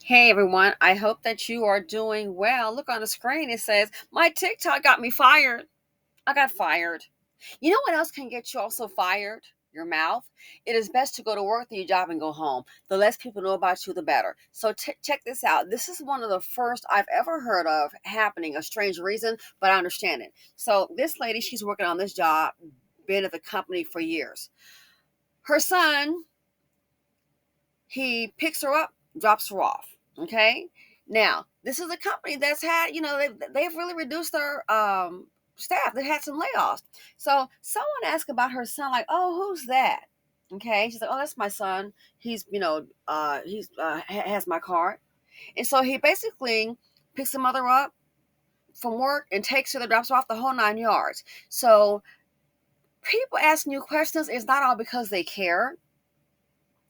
Hey everyone, I hope that you are doing well. Look on the screen, it says, my TikTok got me fired. I got fired. You know what else can get you also fired? Your mouth. It is best to go to work, do your job, and go home. The less people know about you, the better. So check this out. This is one of the first I've ever heard of happening, a strange reason, but I understand it. So this lady, she's working on this job, been at the company for years. Her son, he picks her up, drops her off. Okay. Now, this is a company that's had, they've really reduced their staff. They had some layoffs. So someone asked about her son, like, oh, who's that? Okay. She's like, oh, that's my son. He's, has my card. And so he basically picks the mother up from work and takes her, drops her off the whole 9 yards. So people asking you questions is not all because they care.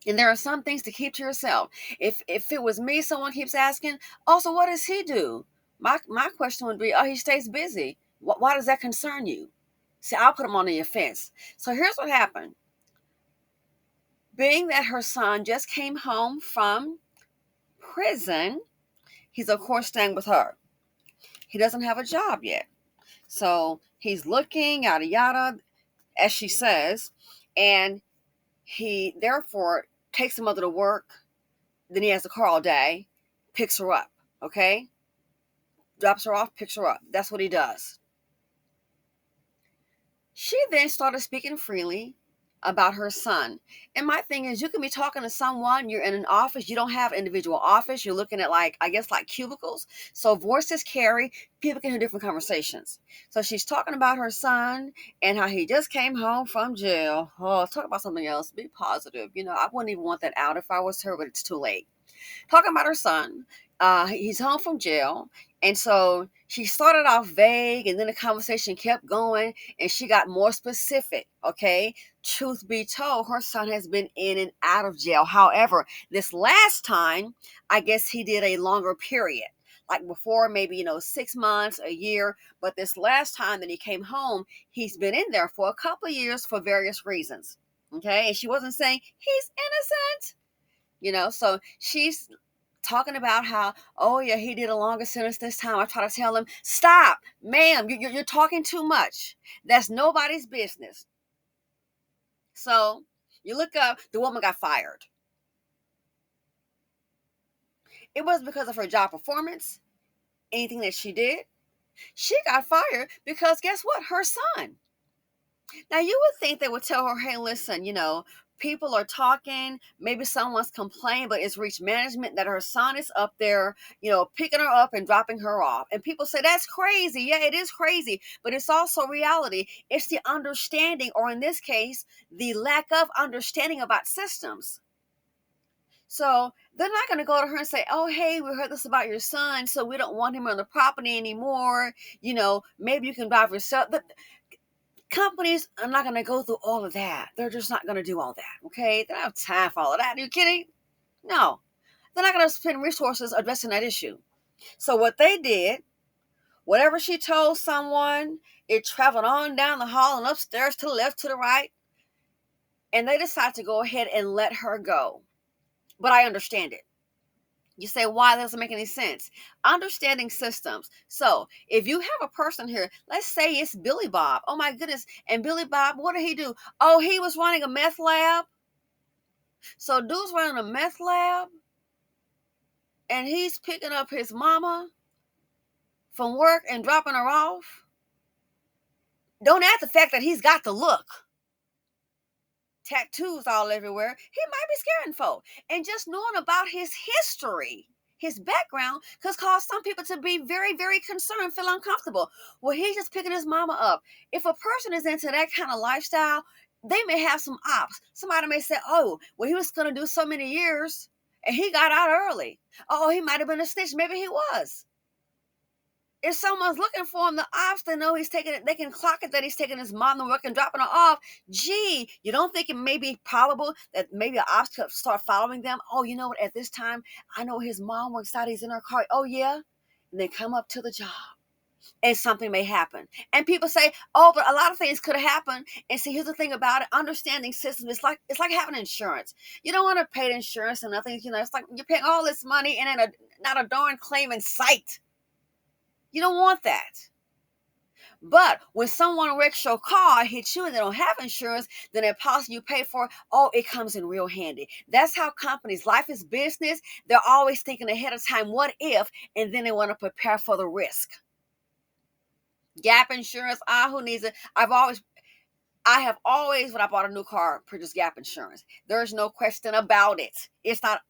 And there are some things to keep to yourself. If it was me, someone keeps asking, also, what does he do? My question would be, oh, he stays busy. Why does that concern you? See, I'll put him on the offense. So here's what happened. Being that her son just came home from prison, he's of course staying with her. He doesn't have a job yet. So he's looking, yada yada, as she says, and he therefore takes the mother to work. Then he has the car all day, picks her up, okay? Drops her off, picks her up. That's what he does. She then started speaking freely about her son. And my thing is, you can be talking to someone, you're in an office, you don't have individual office, you're looking at like cubicles. So voices carry, people can hear different conversations. So she's talking about her son and how he just came home from jail. Oh, talk about something else. Be positive. I wouldn't even want that out if I was her, but it's too late. Talking about her son. He's home from jail. And so she started off vague, and then the conversation kept going, and she got more specific. Okay. Truth be told, her son has been in and out of jail. However, this last time, I guess he did a longer period. Like before, maybe, 6 months, a year. But this last time that he came home, he's been in there for a couple of years for various reasons. Okay. And she wasn't saying he's innocent. So she's talking about how, oh yeah, he did a longer sentence this time. I try to tell him, stop, ma'am, you're talking too much. That's nobody's business. So you look up, the woman got fired. It wasn't because of her job performance, anything that she did. She got fired because guess what? Her son. Now, you would think they would tell her, hey, listen, people are talking, maybe someone's complaining, but it's reached management that her son is up there, picking her up and dropping her off. And people say, that's crazy. Yeah, it is crazy, but it's also reality. It's the understanding, or in this case, the lack of understanding about systems. So they're not going to go to her and say, oh, hey, we heard this about your son, so we don't want him on the property anymore. Maybe you can drive yourself. Companies are not going to go through all of that. They're just not going to do all that. Okay. They don't have time for all of that. Are you kidding? No. They're not going to spend resources addressing that issue. So what they did, whatever she told someone, it traveled on down the hall and upstairs to the left, to the right. And they decided to go ahead and let her go. But I understand it. You say, why? That doesn't make any sense. Understanding systems. So if you have a person here, let's say it's Billy Bob. Oh my goodness. And Billy Bob, what did he do? Oh, he was running a meth lab. So dude's running a meth lab and he's picking up his mama from work and dropping her off. Don't add the fact that he's got the look. Tattoos all everywhere. He might be scaring folk. And just knowing about his history, his background, could cause some people to be very, very concerned, feel uncomfortable. Well, he's just picking his mama up. If a person is into that kind of lifestyle, they may have some ops. Somebody may say, oh, well, he was going to do so many years and he got out early. Oh, he might have been a snitch. Maybe he was. If someone's looking for him, the ops, they know he's taking it. They can clock it that he's taking his mom to work and dropping her off. Gee, you don't think it may be probable that maybe the ops could start following them? Oh, you know what? At this time, I know his mom works out. He's in her car. Oh, yeah. And they come up to the job. and something may happen. And people say, "Oh, but a lot of things could have happened." And see, here's the thing about it: understanding systems. It's like having insurance. You don't want to pay the insurance and nothing. It's like you're paying all this money and then not a darn claim in sight. You don't want that. But when someone wrecks your car, hits you, and they don't have insurance, then the policy you pay for, oh, it comes in real handy. That's how companies, life is business. They're always thinking ahead of time, what if, and then they want to prepare for the risk. Gap insurance, who needs it? I have always, when I bought a new car, purchased gap insurance. There's no question about it. It's not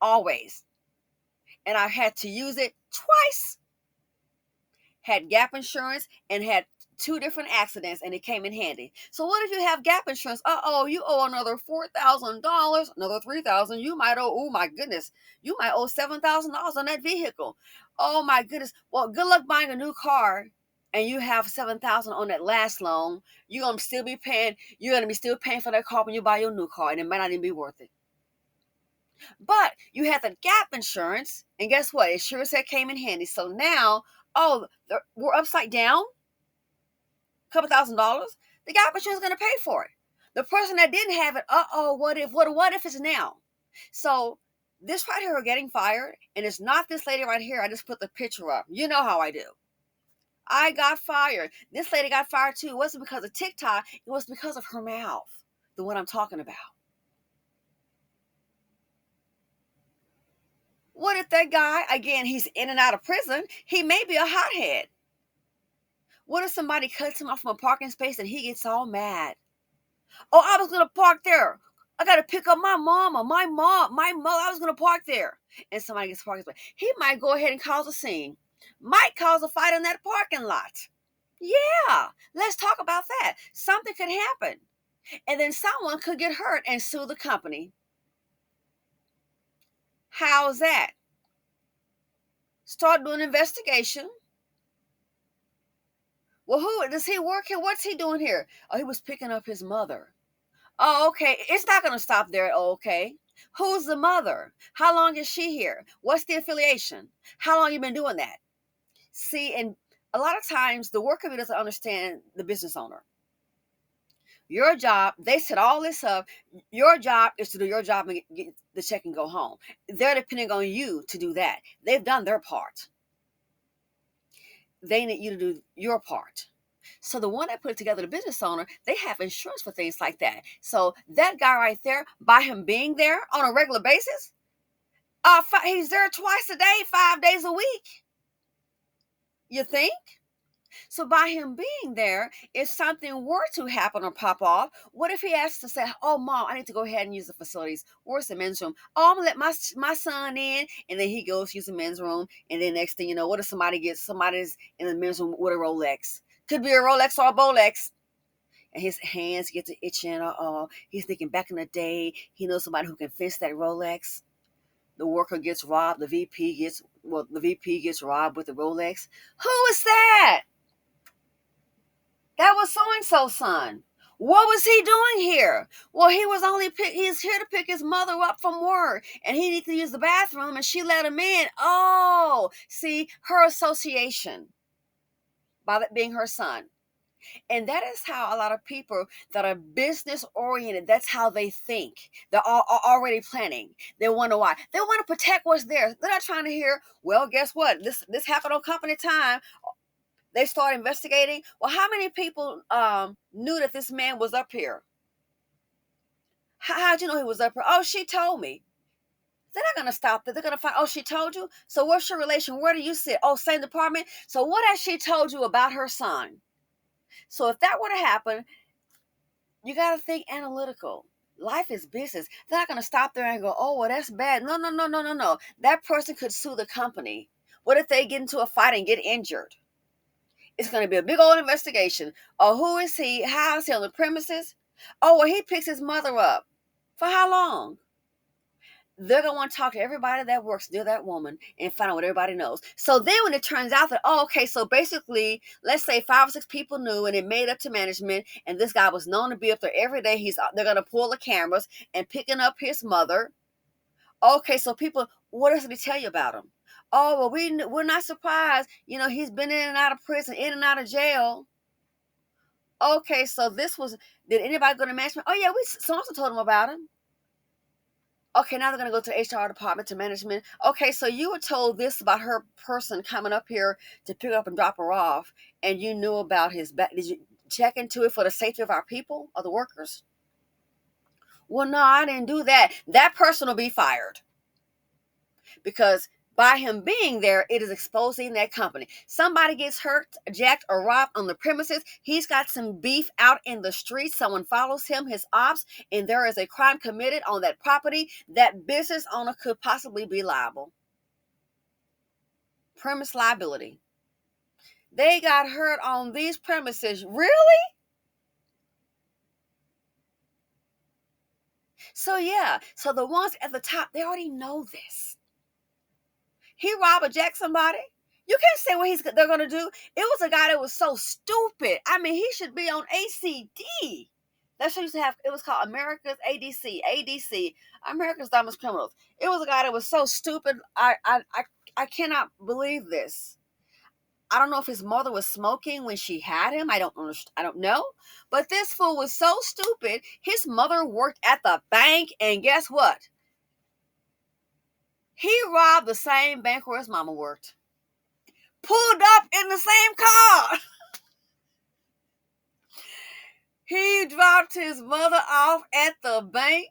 always. And I had to use it twice. Had gap insurance and had two different accidents, and it came in handy. So what if you have gap insurance? You owe another $4,000, another $3,000. You might owe, oh my goodness, you might owe $7,000 on that vehicle. Oh my goodness. Well, good luck buying a new car and you have $7,000 on that last loan. You're gonna still be paying. You're gonna be still paying for that car when you buy your new car, and it might not even be worth it. But you had the gap insurance, and guess what? It sure as heck came in handy. So now, we're upside down, a couple $1,000. The gap insurance is going to pay for it. The person that didn't have it, what if it's now? So this right here are getting fired, and it's not this lady right here. I just put the picture up. You know how I do. I got fired. This lady got fired too. It wasn't because of TikTok. It was because of her mouth, the one I'm talking about. What if that guy, again, he's in and out of prison, he may be a hothead. What if somebody cuts him off from a parking space and he gets all mad? Oh, I was going to park there. I got to pick up my mama, my mom, I was going to park there. And somebody gets parking space. He might go ahead and cause a scene. Might cause a fight in that parking lot. Yeah, let's talk about that. Something could happen. And then someone could get hurt and sue the company. How's that? Start doing an investigation. Well, who does he work here? What's he doing here? Oh, he was picking up his mother. Oh, okay. It's not going to stop there. Oh, okay. Who's the mother? How long is she here? What's the affiliation? How long you been doing that? See, and a lot of times the worker doesn't understand the business owner. Your job, they set all this up. Your job is to do your job and get the check and go home. They're depending on you to do that. They've done their part. They need you to do your part. So the one that put it together, the business owner, they have insurance for things like that. So that guy right there, by him being there on a regular basis, he's there twice a day, 5 days a week. You think? So by him being there, if something were to happen or pop off, what if he has to say, "Oh, mom, I need to go ahead and use the facilities. Where's the men's room? Oh, I'm gonna let my son in," and then he goes to use the men's room, and then next thing you know, what if somebody's in the men's room with a Rolex? Could be a Rolex or a Bolex. And his hands get to itching. He's thinking back in the day, he knows somebody who can fix that Rolex. The worker gets robbed. The VP gets robbed with the Rolex. Who is that? That was so-and-so's son. What was he doing here? Well, he's here to pick his mother up from work, and he needs to use the bathroom, and she let him in. Oh, see, her association by that being her son. And that is how a lot of people that are business oriented, that's how they think. They're already planning. They wonder why. They want to protect what's there. They're not trying to hear, well, guess what? This happened on company time. They start investigating. Well, how many people knew that this man was up here? How'd you know he was up here? Oh, she told me. They're not going to stop that. They're going to find, oh, she told you? So what's your relation? Where do you sit? Oh, same department? So what has she told you about her son? So if that were to happen, you got to think analytical. Life is business. They're not going to stop there and go, oh, well, that's bad. No. That person could sue the company. What if they get into a fight and get injured? It's going to be a big old investigation. Oh, who is he? How is he on the premises? Oh, well, he picks his mother up. For how long? They're going to want to talk to everybody that works near that woman and find out what everybody knows. So then when it turns out that, oh, okay, so basically, let's say 5 or 6 people knew and it made up to management, and this guy was known to be up there every day. They're going to pull the cameras and picking up his mother. Okay, so people, what else did he tell you about him? Oh, well, we're not surprised. He's been in and out of prison, in and out of jail. Okay, so did anybody go to management? Oh, yeah, someone told him about him. Okay, now they're going to go to the HR department, to management. Okay, so you were told this about her person coming up here to pick up and drop her off, and you knew about his back. Did you check into it for the safety of our people, or the workers? Well, no, I didn't do that. That person will be fired, because by him being there, it is exposing that company. Somebody gets hurt, jacked, or robbed on the premises. He's got some beef out in the streets. Someone follows him, his ops, and there is a crime committed on that property. That business owner could possibly be liable. Premise liability. They got hurt on these premises. Really? So, yeah. So the ones at the top, they already know this. He robbed or jacked somebody. You can't say what they're gonna do. It was a guy that was so stupid. I mean, he should be on ACD. That show used to have. It was called America's ADC. ADC, America's Dumbest Criminals. It was a guy that was so stupid. I cannot believe this. I don't know if his mother was smoking when she had him. I don't know. But this fool was so stupid. His mother worked at the bank, and guess what? He robbed the same bank where his mama worked. Pulled up in the same car. He dropped his mother off at the bank,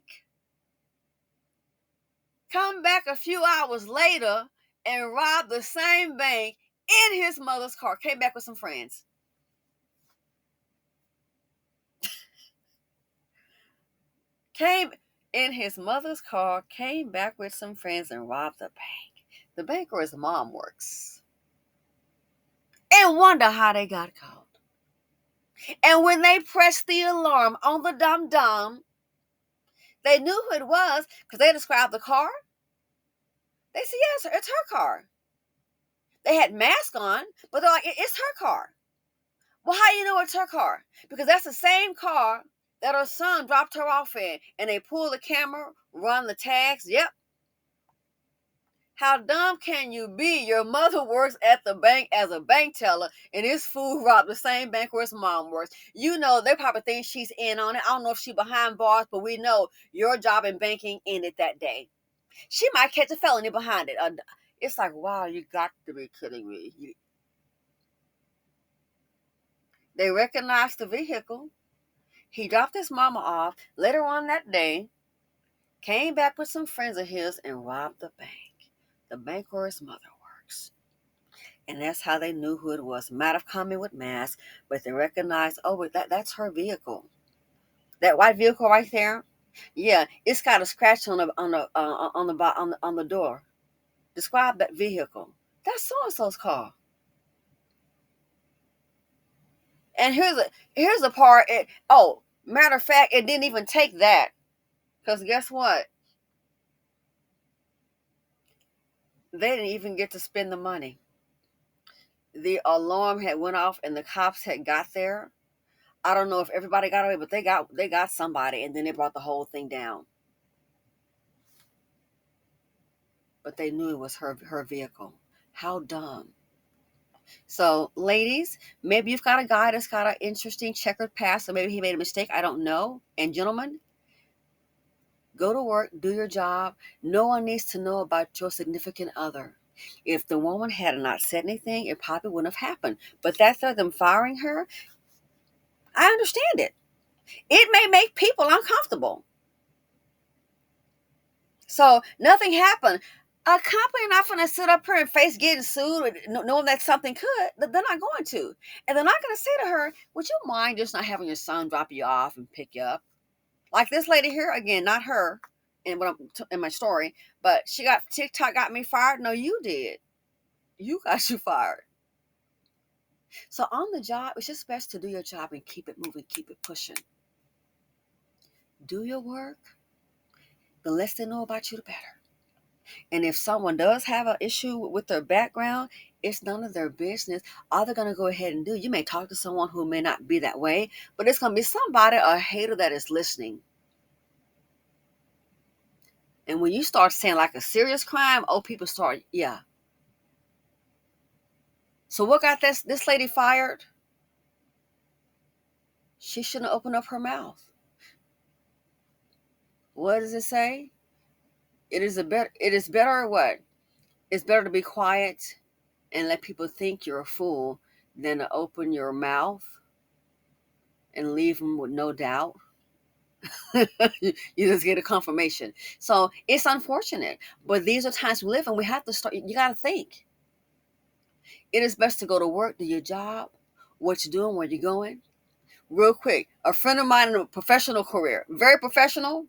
come back a few hours later, and robbed the same bank in his mother's car. Came back with some friends. Came in his mother's car, came back with some friends, and robbed the bank. The bank where his mom works. And wonder how they got caught. And when they pressed the alarm on the dum-dum, they knew who it was because they described the car. They said, yes, it's her car. They had masks on, but they're like, it's her car. Well, how do you know it's her car? Because that's the same car that her son dropped her off in. And they pull the camera, run the tags. Yep. How dumb can you be? Your mother works at the bank as a bank teller, and this fool robbed the same bank where his mom works. They probably think she's in on it. I don't know if she's behind bars, but we know your job in banking ended that day. She might catch a felony behind it. It's like, wow, you got to be kidding me. They recognized the vehicle. He dropped his mama off later on that day, came back with some friends of his, and robbed the bank where his mother works. And that's how they knew who it was. Might have come in with masks, but they recognized, that's her vehicle. That white vehicle right there, yeah, it's got a scratch on the door. Describe that vehicle. That's so and so's car. And here's the part. Matter of fact, it didn't even take that, because guess what? They didn't even get to spend the money. The alarm had went off, and the cops had got there. I don't know if everybody got away, but they got somebody, and then they brought the whole thing down. But they knew it was her vehicle. How dumb. So, ladies, maybe you've got a guy that's got an interesting checkered past, or maybe he made a mistake. I don't know. And gentlemen, go to work, do your job. No one needs to know about your significant other. If the woman had not said anything, it probably wouldn't have happened. But that's them firing her. I understand it. It may make people uncomfortable. So nothing happened. A company not going to sit up here and face getting sued, knowing that something could. They're not going to. And they're not going to say to her, would you mind just not having your son drop you off and pick you up? Like this lady here, again, not her in my story, but TikTok got me fired. No, you did. You got you fired. So on the job, it's just best to do your job and keep it moving, keep it pushing. Do your work. The less they know about you, the better. And if someone does have an issue with their background, it's none of their business. All they're going to go ahead and do, you may talk to someone who may not be that way, but it's going to be somebody, a hater, that is listening. And when you start saying like a serious crime, people start, yeah. So what got this lady fired? She shouldn't open up her mouth. What does it say? It is better what? It's better to be quiet and let people think you're a fool than to open your mouth and leave them with no doubt. You just get a confirmation. So it's unfortunate, but these are times we live in. We have to start. You got to think. It is best to go to work, do your job, what you're doing, where you're going. Real quick, a friend of mine in a professional career, very professional,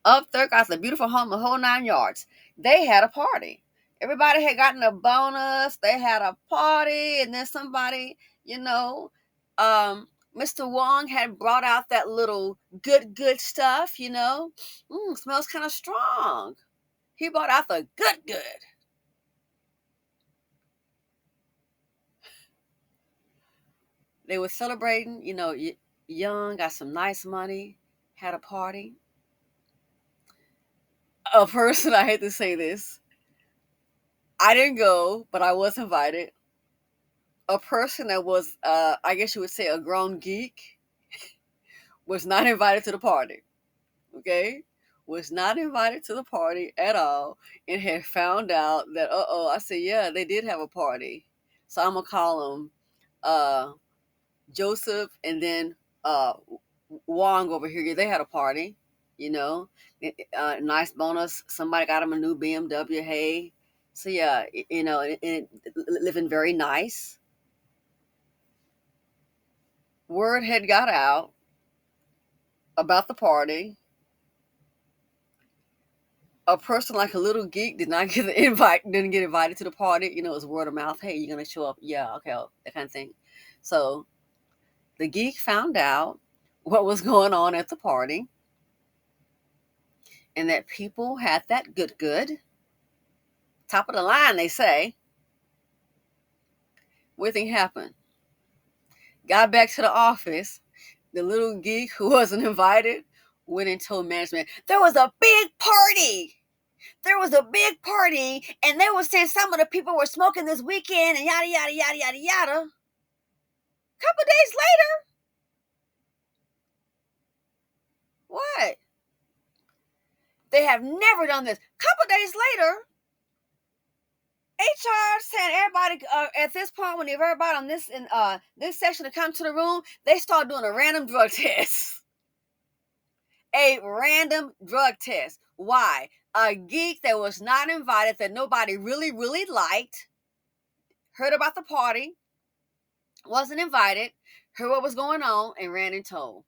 up there, got a beautiful home, the whole 9 yards. They had a party. Everybody had gotten a bonus. They had a party, and then somebody, you know, Mr. Wong had brought out that little good stuff, smells kind of strong. He brought out the good. They were celebrating, young, got some nice money, had a party. A person, I hate to say this, I didn't go, but I was invited. A person that was, I guess you would say, a grown geek was not invited to the party. Okay? Was not invited to the party at all and had found out that, I said, yeah, they did have a party. So I'm going to call them Joseph and then Wong over here. They had a party, nice bonus. Somebody got him a new BMW. Hey. So yeah, living very nice. Word had got out about the party. A person like a little geek did not get the invite, didn't get invited to the party. It was word of mouth. Hey, you're gonna show up? Yeah, okay, that kind of thing. So the geek found out what was going on at the party, and that people had that good, top of the line, they say. What thing happened? Got back to the office. The little geek who wasn't invited went and told management there was a big party. There was a big party, and they were saying some of the people were smoking this weekend, and yada yada yada yada yada. Couple days later, what? They have never done this. Couple days later, HR saying everybody at this point, when everybody on this section to come to the room, they start doing a random drug test. A random drug test. Why? A geek that was not invited, that nobody really, really liked, heard about the party, wasn't invited, heard what was going on, and ran and told.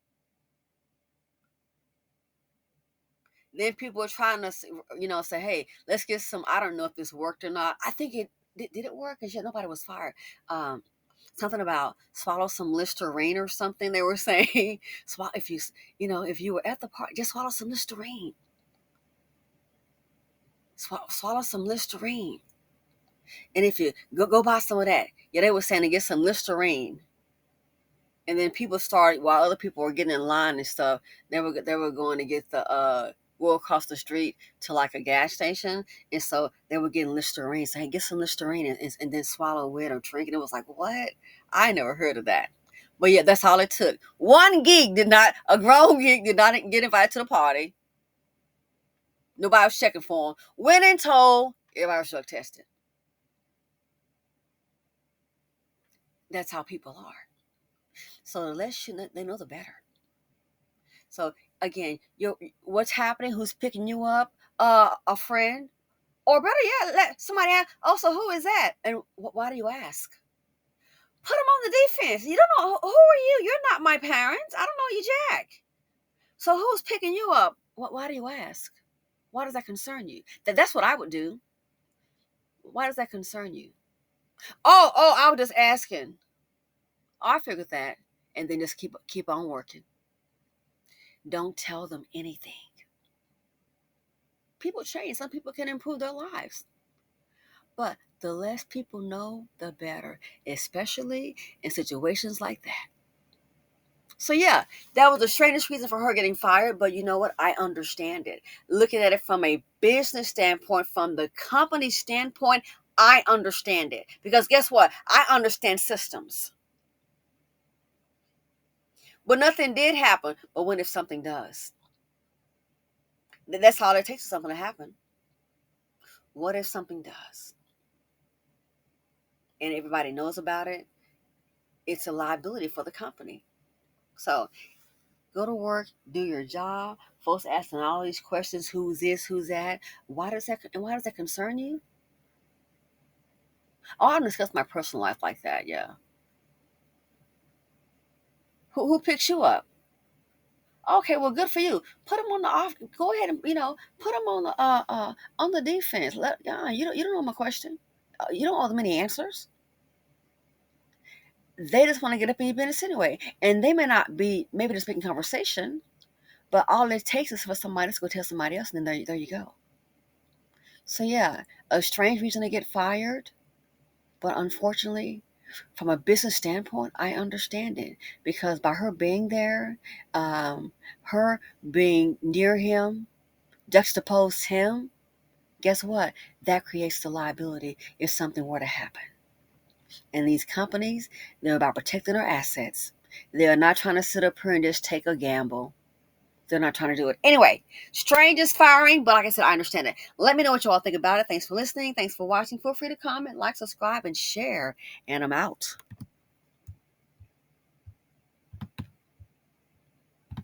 Then people were trying to, say, hey, let's get some, I don't know if this worked or not. I think it, did it work? Because nobody was fired. Something about swallow some Listerine or something they were saying. If you were at the party, just swallow some Listerine. Swallow some Listerine. And if you go buy some of that. Yeah, they were saying to get some Listerine. And then people started, while other people were getting in line and stuff, they were going to get go across the street to like a gas station. And so they were getting Listerine. So, hey, get some Listerine and then swallow it or drink it. It was like, what? I never heard of that. But yeah, that's all it took. A grown geek did not get invited to the party. Nobody was checking for him. Went and told everybody was drug tested. That's how people are. So the less they know, the better. So again, what's happening? Who's picking you up? A friend, or better yet, let somebody ask. Also, who is that? And why do you ask? Put them on the defense. You don't know who are you. You're not my parents. I don't know you, Jack. So who's picking you up? Why do you ask? Why does that concern you? That's what I would do. Why does that concern you? Oh, I was just asking. I figured that, and then just keep on working. Don't tell them anything. People change. Some people can improve their lives. But the less people know, the better, especially in situations like that. So yeah, that was the strangest reason for her getting fired. But you know what? I understand it. Looking at it from a business standpoint, from the company standpoint, I understand it. Because guess what? I understand systems. But nothing did happen. But what if something does? That's all it takes for something to happen. What if something does? And everybody knows about it? It's a liability for the company. So go to work, do your job. Folks asking all these questions: who's this, who's that? Why does that concern you? Oh, I don't discuss my personal life like that. Yeah. Who picks you up? Okay, well, good for you. Put them on the off. Go ahead and put them on the defense. You don't know my question. You don't owe them any answers. They just want to get up in your business anyway, and they may not be maybe just making conversation, but all it takes is for somebody to go tell somebody else, and then there you go. So yeah, a strange reason to get fired, but unfortunately, from a business standpoint, I understand it because by her being there, her being near him, juxtapose him, guess what? That creates the liability if something were to happen. And these companies, they're about protecting their assets. They're not trying to sit up here and just take a gamble. They're not trying to do it. Anyway, strange is firing, but like I said, I understand it. Let me know what you all think about it. Thanks for listening. Thanks for watching. Feel free to comment, like, subscribe, and share. And I'm out.